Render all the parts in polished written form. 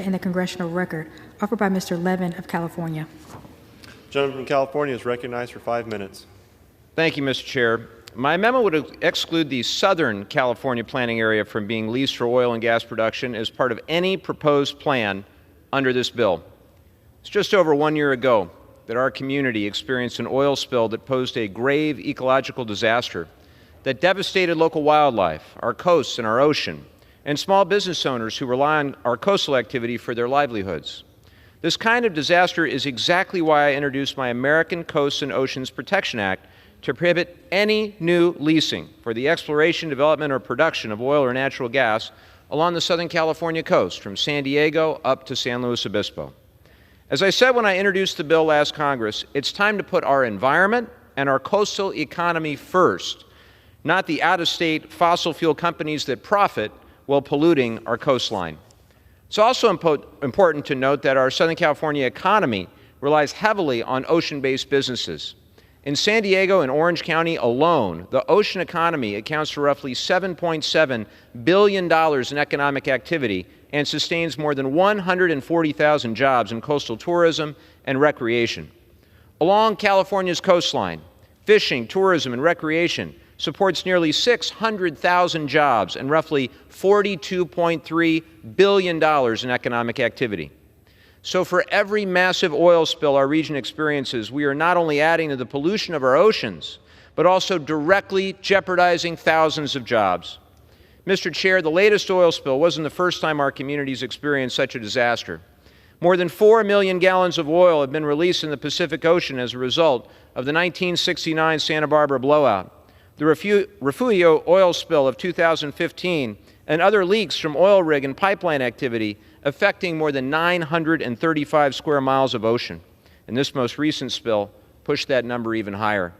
in the congressional record, offered by Mr. Levin of California. The gentleman from California is recognized for 5 minutes. Thank you, Mr. Chair. My amendment would exclude the Southern California planning area from being leased for oil and gas production as part of any proposed plan under this bill. It's just over 1 year ago that our community experienced an oil spill that posed a grave ecological disaster that devastated local wildlife, our coasts and our ocean, and small business owners who rely on our coastal activity for their livelihoods. This kind of disaster is exactly why I introduced my American Coasts and Oceans Protection Act to prohibit any new leasing for the exploration, development, or production of oil or natural gas along the Southern California coast, from San Diego up to San Luis Obispo. As I said when I introduced the bill last Congress, it's time to put our environment and our coastal economy first, not the out-of-state fossil fuel companies that profit while polluting our coastline. It's also important to note that our Southern California economy relies heavily on ocean-based businesses. In San Diego and Orange County alone, the ocean economy accounts for roughly $7.7 billion in economic activity and sustains more than 140,000 jobs in coastal tourism and recreation. Along California's coastline, fishing, tourism, and recreation supports nearly 600,000 jobs and roughly $42.3 billion in economic activity. So for every massive oil spill our region experiences, we are not only adding to the pollution of our oceans, but also directly jeopardizing thousands of jobs. Mr. Chair, the latest oil spill wasn't the first time our communities experienced such a disaster. More than 4 million gallons of oil have been released in the Pacific Ocean as a result of the 1969 Santa Barbara blowout, the Refugio oil spill of 2015, and other leaks from oil rig and pipeline activity affecting more than 935 square miles of ocean. And this most recent spill pushed that number even higher.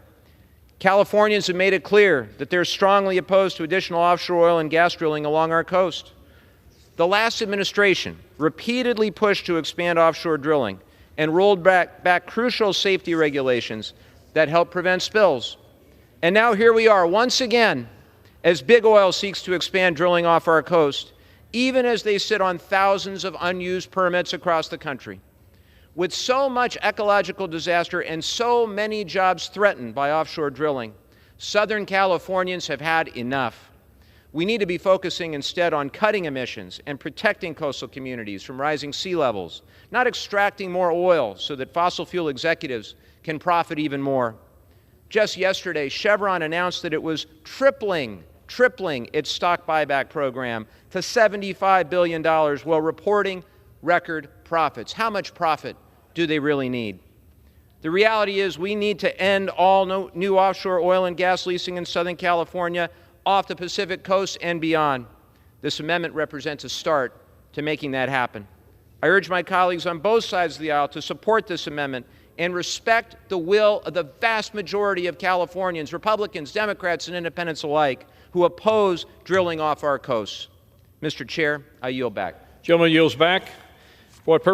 Californians have made it clear that they're strongly opposed to additional offshore oil and gas drilling along our coast. The last administration repeatedly pushed to expand offshore drilling and rolled back crucial safety regulations that help prevent spills. And now here we are once again as big oil seeks to expand drilling off our coast, even as they sit on thousands of unused permits across the country. With so much ecological disaster and so many jobs threatened by offshore drilling, Southern Californians have had enough. We need to be focusing instead on cutting emissions and protecting coastal communities from rising sea levels, not extracting more oil so that fossil fuel executives can profit even more. Just yesterday, Chevron announced that it was tripling its stock buyback program to $75 billion while reporting record profits. How much profit do they really need? The reality is we need to end all new offshore oil and gas leasing in Southern California, off the Pacific coast and beyond. This amendment represents a start to making that happen. I urge my colleagues on both sides of the aisle to support this amendment and respect the will of the vast majority of Californians, Republicans, Democrats, and independents alike, who oppose drilling off our coasts. Mr. Chair, I yield back. Gentleman yields back. For what purpose?